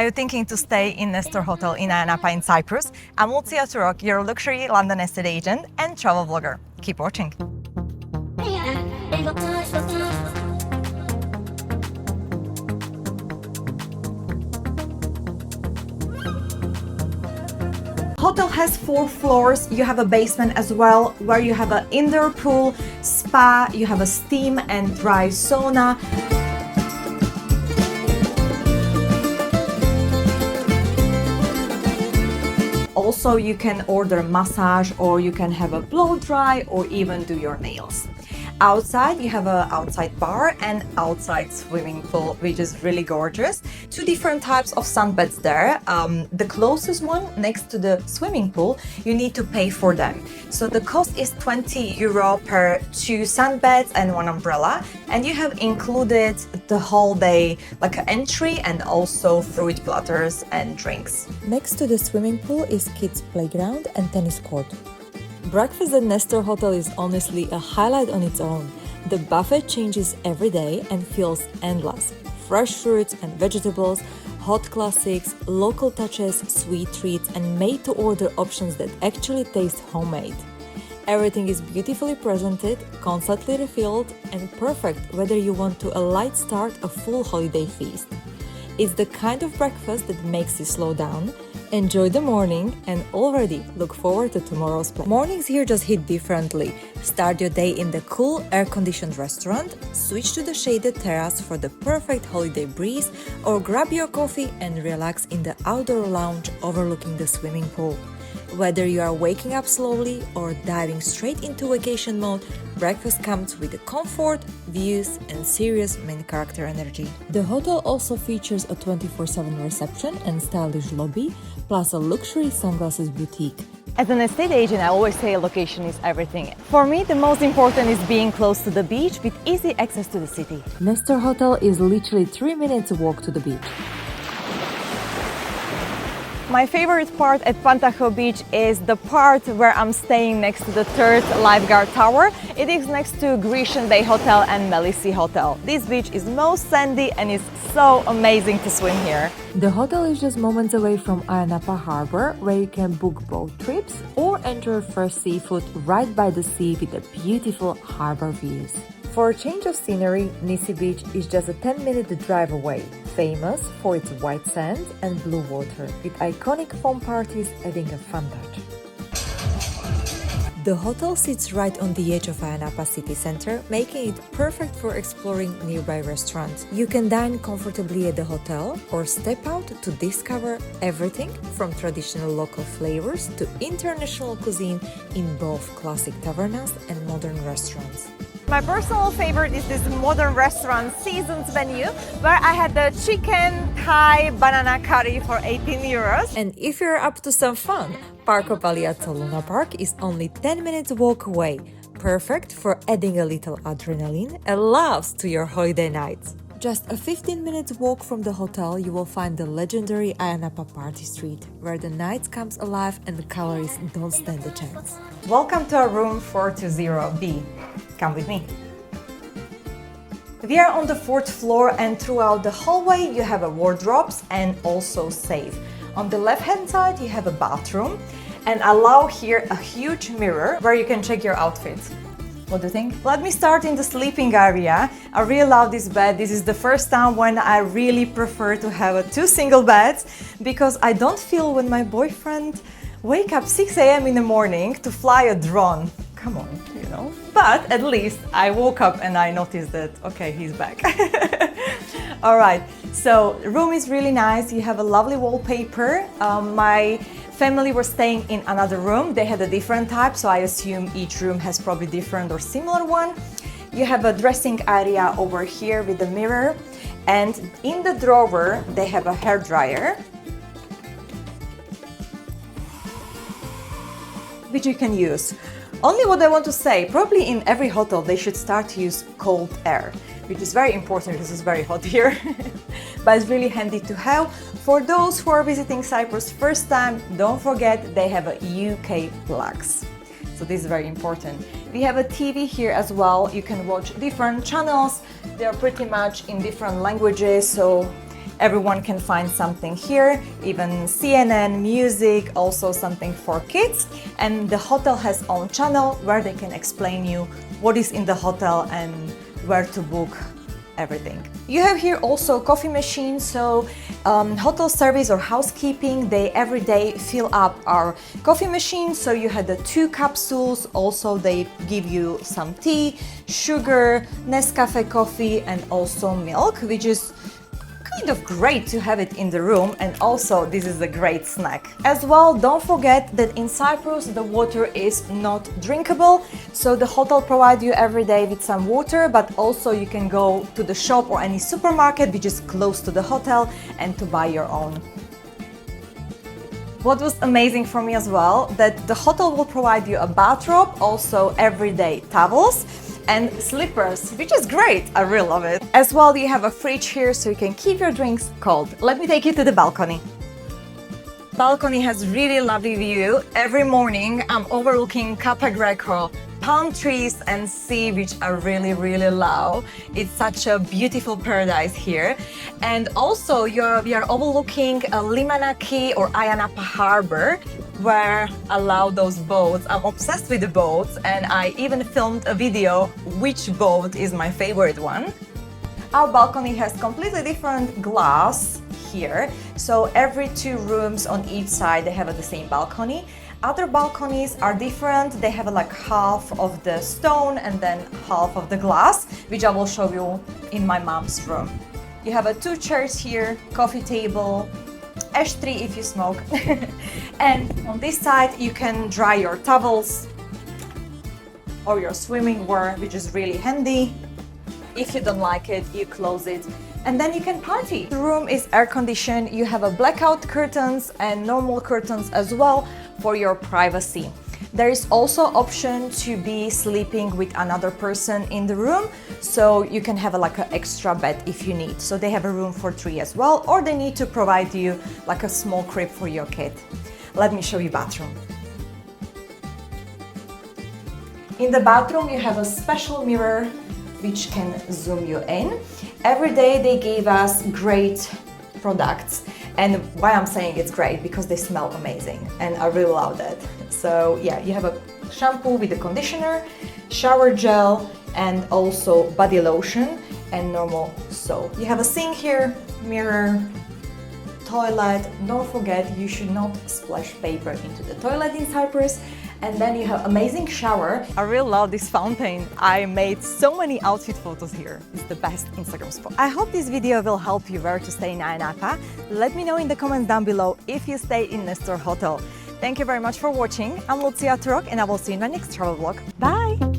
Are you thinking to stay in Nestor Hotel in Ayia Napa in Cyprus? I'm Lucia Turok, your luxury London estate agent and travel vlogger. Keep watching. Hotel has 4 floors. You have a basement as well, where you have an indoor pool, spa, you have a steam and dry sauna. Also, you can order massage, or you can have a blow dry, or even do your nails. Outside, you have an outside bar and outside swimming pool, which is really gorgeous. 2 different types of sunbeds there. The closest one next to the swimming pool, you need to pay for them. So the cost is €20 per 2 sunbeds and 1 umbrella. And you have included the whole day, like an entry and also fruit platters and drinks. Next to the swimming pool is kids' playground and tennis court. Breakfast at Nestor Hotel is honestly a highlight on its own. The buffet changes every day and feels endless. Fresh fruits and vegetables, hot classics, local touches, sweet treats, and made-to-order options that actually taste homemade. Everything is beautifully presented, constantly refilled, and perfect whether you want to a light start a full holiday feast. It's the kind of breakfast that makes you slow down, enjoy the morning, and already look forward to tomorrow's plan. Mornings here just hit differently. Start your day in the cool, air-conditioned restaurant, switch to the shaded terrace for the perfect holiday breeze, or grab your coffee and relax in the outdoor lounge overlooking the swimming pool. Whether you are waking up slowly or diving straight into vacation mode, breakfast comes with the comfort, views, and serious main character energy. The hotel also features a 24/7 reception and stylish lobby, plus a luxury sunglasses boutique. As an estate agent, I always say location is everything. For me, the most important is being close to the beach with easy access to the city. Nestor Hotel is literally 3 minutes walk to the beach. My favorite part at Pantachou beach is the part where I'm staying next to the 3rd lifeguard tower. It is next to Grecian Bay Hotel and Nissi Hotel. This beach is most sandy and it's so amazing to swim here. The hotel is just moments away from Ayia Napa Harbour, where you can book boat trips or enjoy fresh seafood right by the sea with the beautiful harbour views. For a change of scenery, Nissi Beach is just a 10-minute drive away, famous for its white sand and blue water, with iconic foam parties adding a fun touch. The hotel sits right on the edge of Ayia Napa city center, making it perfect for exploring nearby restaurants. You can dine comfortably at the hotel or step out to discover everything from traditional local flavors to international cuisine in both classic tavernas and modern restaurants. My personal favorite is this modern restaurant Seasons menu, where I had the chicken Thai banana curry for €18. And if you're up to some fun, Park of Paliazzo Luna Park is only 10 minutes walk away, perfect for adding a little adrenaline and laughs to your holiday nights. Just a 15-minute walk from the hotel, you will find the legendary Ayia Napa Party Street, where the night comes alive and the calories don't stand a chance. Welcome to our room 420B. Come with me. We are on the 4th floor, and throughout the hallway you have a wardrobes and also safe. On the left-hand side you have a bathroom, and allow here a huge mirror where you can check your outfit. What do you think? Let me start in the sleeping area. I really love this bed. This is the first time when I really prefer to have 2 single beds, because I don't feel when my boyfriend wake up 6 a.m. in the morning to fly a drone. Come on, you know. But at least I woke up and I noticed that, okay, he's back. All right, so the room is really nice. You have a lovely wallpaper. My family were staying in another room. They had a different type, so I assume each room has probably different or similar one. You have a dressing area over here with a mirror, and in the drawer they have a hair dryer, which you can use. Only what I want to say, probably in every hotel they should start to use cold air, which is very important because it's very hot here. But it's really handy to have. For those who are visiting Cyprus first time, don't forget they have a UK plugs. So this is very important. We have a TV here as well. You can watch different channels. They are pretty much in different languages, so Everyone can find something here, even CNN, music, also something for kids. And the hotel has own channel where they can explain you what is in the hotel and where to book everything. You have here also coffee machine, so hotel service or housekeeping, they every day fill up our coffee machine. So you had the 2 capsules, also they give you some tea, sugar, Nescafe coffee and also milk, which is kind of great to have it in the room, and also this is a great snack. As well, don't forget that in Cyprus the water is not drinkable, so the hotel provides you every day with some water, but also you can go to the shop or any supermarket which is close to the hotel and to buy your own. What was amazing for me as well, that the hotel will provide you a bathrobe, also everyday towels and slippers, which is great. I really love it. As well, you have a fridge here so you can keep your drinks cold. Let me take you to the balcony. Balcony has really lovely view. Every morning I'm overlooking Cape Greco, palm trees and sea, which I really love. It's such a beautiful paradise here. And also we are overlooking Limanaki or Ayia Napa Harbour, where I love those boats. I'm obsessed with the boats, and I even filmed a video which boat is my favorite one. Our balcony has completely different glass here, so every 2 rooms on each side they have the same balcony. Other balconies are different. They have like half of the stone and then half of the glass, which I will show you in my mom's room. You have 2 chairs here, coffee table, ash tree if you smoke. And on this side you can dry your towels or your swimming wear, which is really handy. If you don't like it, you close it and then you can party. The room is air conditioned. You have blackout curtains and normal curtains as well for your privacy. There is also option to be sleeping with another person in the room, so you can have like an extra bed if you need. So they have a room for 3 as well, or they need to provide you like a small crib for your kid. Let me show you bathroom. In the bathroom you have a special mirror which can zoom you in. Every day they gave us great products, and why I'm saying it's great, because they smell amazing and I really love that. So yeah, you have a shampoo with a conditioner, shower gel and also body lotion and normal soap. You have a sink here, mirror, toilet. Don't forget, you should not splash paper into the toilet in Cyprus. And then you have amazing shower. I really love this fountain. I made so many outfit photos here. It's the best Instagram spot. I hope this video will help you where to stay in Ayia Napa. Let me know in the comments down below if you stay in Nestor Hotel. Thank you very much for watching. I'm Lucia Turok and I will see you in my next travel vlog. Bye!